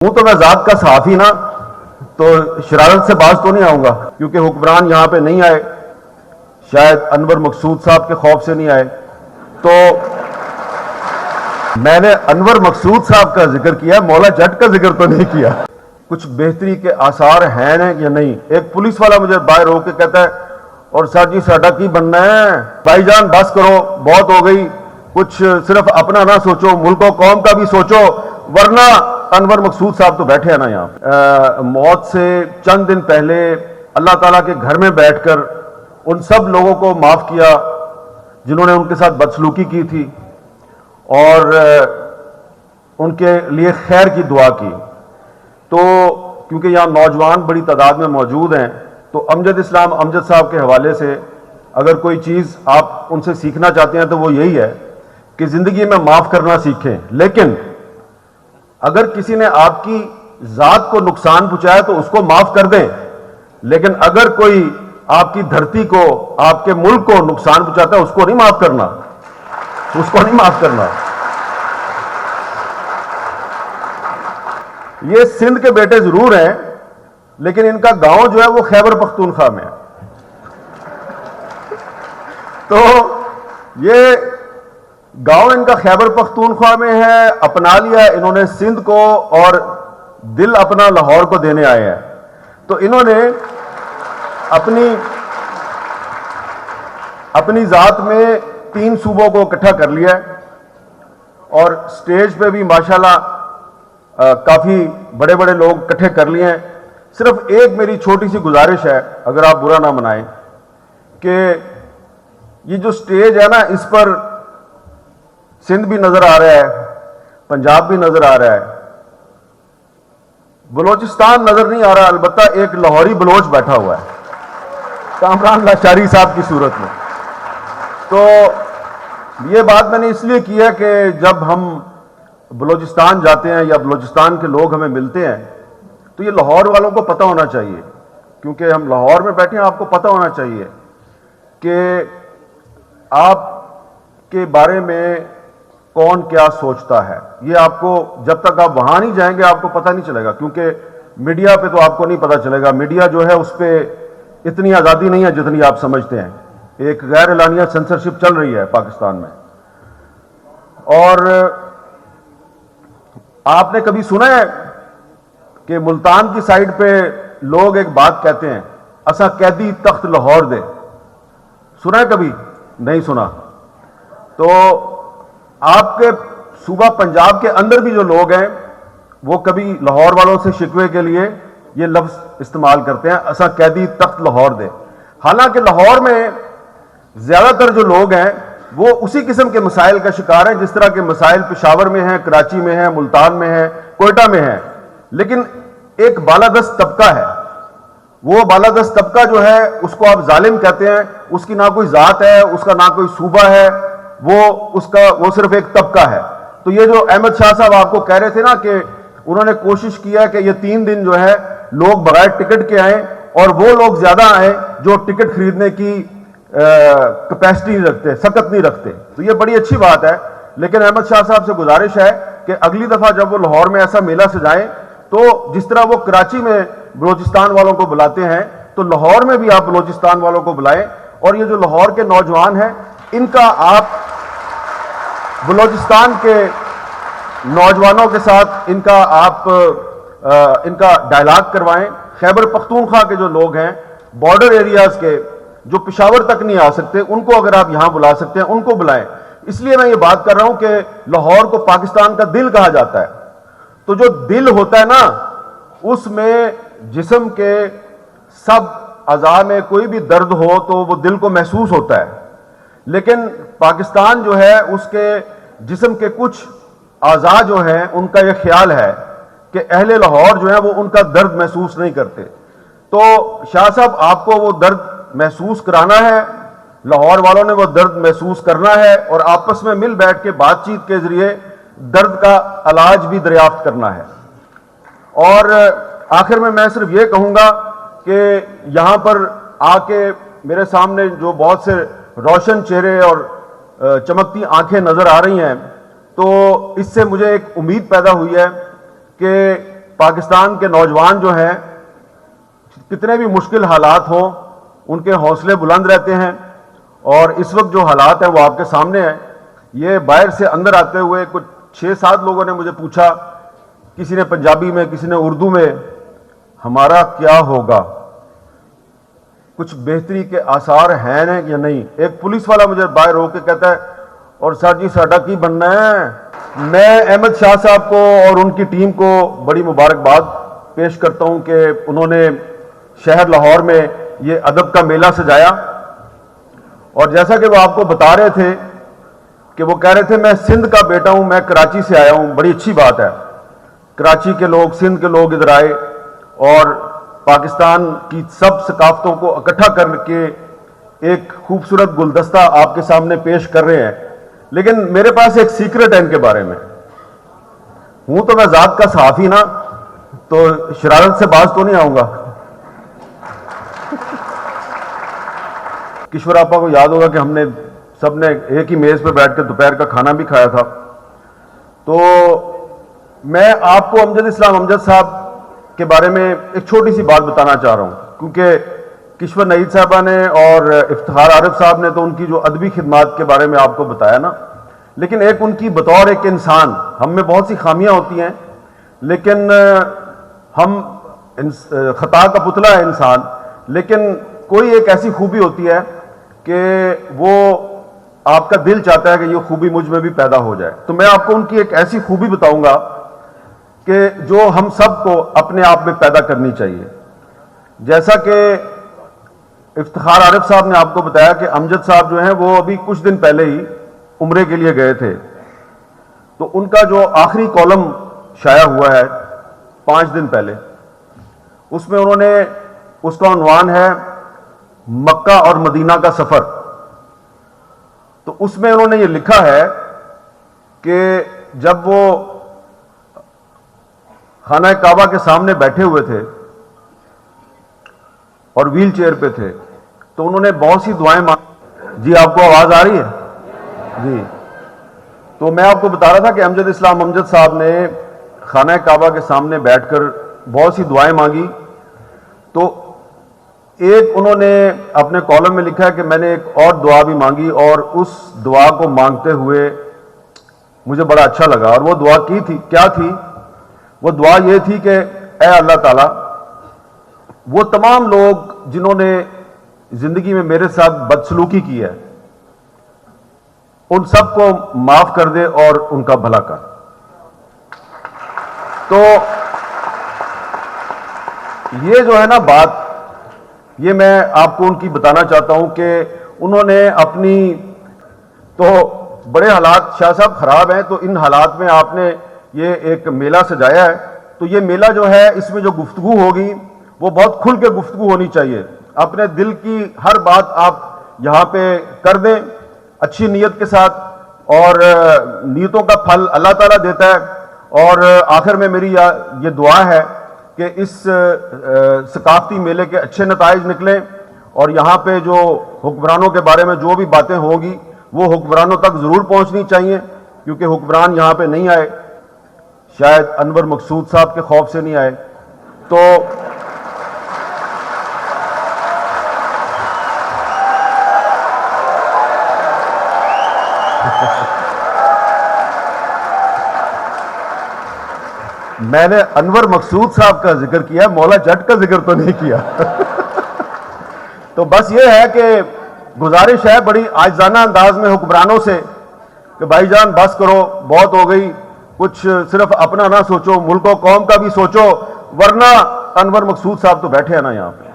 ہوں تو میں ذات کا صحافی نا، تو شرارت سے باز تو نہیں آؤں گا، کیونکہ حکمران یہاں پہ نہیں آئے، شاید انور مقصود صاحب کے خوف سے نہیں آئے، تو میں نے انور مقصود صاحب کا ذکر کیا، مولا جٹ کا ذکر تو نہیں کیا۔ کچھ بہتری کے آثار ہیں یا نہیں؟ ایک پولیس والا مجھے باہر ہو کے کہتا ہے، اور سر جی ساڈا کی بننا ہے، بھائی جان بس کرو، بہت ہو گئی، کچھ صرف اپنا نہ سوچو، ملک و قوم کا بھی سوچو، ورنہ انور مقصود صاحب تو بیٹھے ہیں نا یہاں۔ موت سے چند دن پہلے اللہ تعالیٰ کے گھر میں بیٹھ کر ان سب لوگوں کو معاف کیا جنہوں نے ان کے ساتھ بدسلوکی کی تھی، اور ان کے لیے خیر کی دعا کی۔ تو کیونکہ یہاں نوجوان بڑی تعداد میں موجود ہیں، تو امجد اسلام امجد صاحب کے حوالے سے اگر کوئی چیز آپ ان سے سیکھنا چاہتے ہیں تو وہ یہی ہے کہ زندگی میں معاف کرنا سیکھیں، لیکن اگر کسی نے آپ کی ذات کو نقصان پہنچایا تو اس کو معاف کر دیں، لیکن اگر کوئی آپ کی دھرتی کو، آپ کے ملک کو نقصان پہنچاتا ہے، اس کو نہیں معاف کرنا، اس کو نہیں معاف کرنا۔ یہ سندھ کے بیٹے ضرور ہیں، لیکن ان کا گاؤں جو ہے وہ خیبر پختونخوا میں ہے، تو یہ گاؤں ان کا خیبر پختونخوا میں ہے، اپنا لیا انہوں نے سندھ کو، اور دل اپنا لاہور کو دینے آئے ہیں۔ تو انہوں نے اپنی ذات میں 3 صوبوں کو اکٹھا کر لیا ہے، اور سٹیج پہ بھی ماشاءاللہ کافی بڑے بڑے لوگ اکٹھے کر لیے ہیں۔ صرف ایک میری چھوٹی سی گزارش ہے، اگر آپ برا نہ منائیں، کہ یہ جو سٹیج ہے نا، اس پر سندھ بھی نظر آ رہا ہے، پنجاب بھی نظر آ رہا ہے، بلوچستان نظر نہیں آ رہا، البتہ ایک لاہوری بلوچ بیٹھا ہوا ہے کامران لاشاری صاحب کی صورت میں۔ تو یہ بات میں نے اس لیے کی ہے کہ جب ہم بلوچستان جاتے ہیں یا بلوچستان کے لوگ ہمیں ملتے ہیں تو یہ لاہور والوں کو پتہ ہونا چاہیے، کیونکہ ہم لاہور میں بیٹھے ہیں، آپ کو پتہ ہونا چاہیے کہ آپ کے بارے میں کون کیا سوچتا ہے۔ یہ آپ کو جب تک آپ وہاں نہیں جائیں گے آپ کو پتہ نہیں چلے گا، کیونکہ میڈیا پہ تو آپ کو نہیں پتہ چلے گا، میڈیا جو ہے اس پہ اتنی آزادی نہیں ہے جتنی آپ سمجھتے ہیں، ایک غیر اعلانیہ سینسرشپ چل رہی ہے پاکستان میں۔ اور آپ نے کبھی سنا ہے کہ ملتان کی سائیڈ پہ لوگ ایک بات کہتے ہیں، اسا قیدی تخت لاہور دے؟ سنا ہے کبھی؟ نہیں سنا۔ تو آپ کے صوبہ پنجاب کے اندر بھی جو لوگ ہیں وہ کبھی لاہور والوں سے شکوے کے لیے یہ لفظ استعمال کرتے ہیں، اسا قیدی تخت لاہور دے۔ حالانکہ لاہور میں زیادہ تر جو لوگ ہیں وہ اسی قسم کے مسائل کا شکار ہیں جس طرح کے مسائل پشاور میں ہیں، کراچی میں ہیں، ملتان میں ہیں، کوئٹہ میں ہیں، لیکن ایک بالادست طبقہ ہے، وہ بالادست طبقہ جو ہے اس کو آپ ظالم کہتے ہیں، اس کی نہ کوئی ذات ہے، اس کا نہ کوئی صوبہ ہے، وہ صرف ایک طبقہ ہے۔ تو یہ جو احمد شاہ صاحب آپ کو کہہ رہے تھے نا کہ انہوں نے کوشش کیا کہ یہ 3 دن جو ہے لوگ بغیر ٹکٹ کے آئیں، اور وہ لوگ زیادہ آئیں جو ٹکٹ خریدنے کی کیپیسٹی نہیں رکھتے، سکت نہیں رکھتے، تو یہ بڑی اچھی بات ہے۔ لیکن احمد شاہ صاحب سے گزارش ہے کہ اگلی دفعہ جب وہ لاہور میں ایسا میلہ سجائیں تو جس طرح وہ کراچی میں بلوچستان والوں کو بلاتے ہیں تو لاہور میں بھی آپ بلوچستان والوں کو بلائیں، اور یہ جو لاہور کے نوجوان ہیں ان کا آپ بلوچستان کے نوجوانوں کے ساتھ ان کا ڈائلاگ کروائیں۔ خیبر پختونخوا کے جو لوگ ہیں بارڈر ایریاز کے، جو پشاور تک نہیں آ سکتے، ان کو اگر آپ یہاں بلا سکتے ہیں ان کو بلائیں۔ اس لیے میں یہ بات کر رہا ہوں کہ لاہور کو پاکستان کا دل کہا جاتا ہے، تو جو دل ہوتا ہے نا اس میں جسم کے سب اعضاء میں کوئی بھی درد ہو تو وہ دل کو محسوس ہوتا ہے، لیکن پاکستان جو ہے اس کے جسم کے کچھ اعضاء جو ہیں ان کا یہ خیال ہے کہ اہل لاہور جو ہیں وہ ان کا درد محسوس نہیں کرتے۔ تو شاہ صاحب آپ کو وہ درد محسوس کرانا ہے، لاہور والوں نے وہ درد محسوس کرنا ہے، اور آپس میں مل بیٹھ کے بات چیت کے ذریعے درد کا علاج بھی دریافت کرنا ہے۔ اور آخر میں صرف یہ کہوں گا کہ یہاں پر آ کے میرے سامنے جو بہت سے روشن چہرے اور چمکتی آنکھیں نظر آ رہی ہیں، تو اس سے مجھے ایک امید پیدا ہوئی ہے کہ پاکستان کے نوجوان جو ہیں کتنے بھی مشکل حالات ہوں ان کے حوصلے بلند رہتے ہیں، اور اس وقت جو حالات ہیں وہ آپ کے سامنے ہیں۔ یہ باہر سے اندر آتے ہوئے کچھ 6-7 لوگوں نے مجھے پوچھا، کسی نے پنجابی میں، کسی نے اردو میں، ہمارا کیا ہوگا، کچھ بہتری کے آثار ہیں یا نہیں۔ ایک پولیس والا مجھے باہر ہو کے کہتا ہے، اور سر جی ساڈا کی بننا ہے۔ میں احمد شاہ صاحب کو اور ان کی ٹیم کو بڑی مبارکباد پیش کرتا ہوں کہ انہوں نے شہر لاہور میں یہ ادب کا میلہ سجایا، اور جیسا کہ وہ آپ کو بتا رہے تھے کہ وہ کہہ رہے تھے میں سندھ کا بیٹا ہوں، میں کراچی سے آیا ہوں۔ بڑی اچھی بات ہے، کراچی کے لوگ، سندھ کے لوگ ادھر آئے اور پاکستان کی سب ثقافتوں کو اکٹھا کر کے ایک خوبصورت گلدستہ آپ کے سامنے پیش کر رہے ہیں۔ لیکن میرے پاس ایک سیکرٹ ہے ان کے بارے میں۔ ہوں تو میں ذات کا صحافی نا، تو شرارت سے باز تو نہیں آؤں گا۔ کشور آپا کو یاد ہوگا کہ ہم نے سب نے ایک ہی میز پہ بیٹھ کے دوپہر کا کھانا بھی کھایا تھا۔ تو میں آپ کو امجد اسلام امجد صاحب کے بارے میں ایک چھوٹی سی بات بتانا چاہ رہا ہوں، کیونکہ کشور نعید صاحبہ نے اور افتخار عارف صاحب نے تو ان کی جو ادبی خدمات کے بارے میں آپ کو بتایا نا، لیکن ایک ان کی بطور ایک انسان، ہم میں بہت سی خامیاں ہوتی ہیں، لیکن ہم خطا کا پتلا ہے انسان، لیکن کوئی ایک ایسی خوبی ہوتی ہے کہ وہ آپ کا دل چاہتا ہے کہ یہ خوبی مجھ میں بھی پیدا ہو جائے۔ تو میں آپ کو ان کی ایک ایسی خوبی بتاؤں گا کہ جو ہم سب کو اپنے آپ میں پیدا کرنی چاہیے۔ جیسا کہ افتخار عارف صاحب نے آپ کو بتایا کہ امجد صاحب جو ہیں وہ ابھی کچھ دن پہلے ہی عمرے کے لیے گئے تھے، تو ان کا جو آخری کالم شائع ہوا ہے 5 دن پہلے، اس میں انہوں نے، اس کا عنوان ہے مکہ اور مدینہ کا سفر۔ تو اس میں انہوں نے یہ لکھا ہے کہ جب وہ خانہ کعبہ کے سامنے بیٹھے ہوئے تھے اور ویل چیئر پہ تھے، تو انہوں نے بہت سی دعائیں مانگی۔ جی آپ کو آواز آ رہی ہے؟ جی، تو میں آپ کو بتا رہا تھا کہ امجد اسلام امجد صاحب نے خانہ کعبہ کے سامنے بیٹھ کر بہت سی دعائیں مانگی۔ تو ایک انہوں نے اپنے کالم میں لکھا ہے کہ میں نے ایک اور دعا بھی مانگی، اور اس دعا کو مانگتے ہوئے مجھے بڑا اچھا لگا، اور وہ دعا کی تھی، کیا تھی وہ دعا؟ یہ تھی کہ اے اللہ تعالیٰ، وہ تمام لوگ جنہوں نے زندگی میں میرے ساتھ بدسلوکی کی ہے، ان سب کو معاف کر دے اور ان کا بھلا کر۔ تو یہ جو ہے نا بات، یہ میں آپ کو ان کی بتانا چاہتا ہوں کہ انہوں نے اپنی، تو بڑے حالات شاہ صاحب خراب ہیں، تو ان حالات میں آپ نے یہ ایک میلہ سجایا ہے، تو یہ میلہ جو ہے اس میں جو گفتگو ہوگی وہ بہت کھل کے گفتگو ہونی چاہیے۔ اپنے دل کی ہر بات آپ یہاں پہ کر دیں اچھی نیت کے ساتھ، اور نیتوں کا پھل اللہ تعالیٰ دیتا ہے۔ اور آخر میں میری یہ دعا ہے کہ اس ثقافتی میلے کے اچھے نتائج نکلیں، اور یہاں پہ جو حکمرانوں کے بارے میں جو بھی باتیں ہوگی وہ حکمرانوں تک ضرور پہنچنی چاہیے، کیونکہ حکمران یہاں پہ نہیں آئے، شاید انور مقصود صاحب کے خوف سے نہیں آئے۔ تو میں نے انور مقصود صاحب کا ذکر کیا، مولا جٹ کا ذکر تو نہیں کیا۔ تو بس یہ ہے کہ گزارش ہے بڑی عاجزانہ انداز میں حکمرانوں سے کہ بھائی جان بس کرو، بہت ہو گئی، کچھ صرف اپنا نہ سوچو، ملک و قوم کا بھی سوچو، ورنہ انور مقصود صاحب تو بیٹھے ہیں نا یہاں پہ۔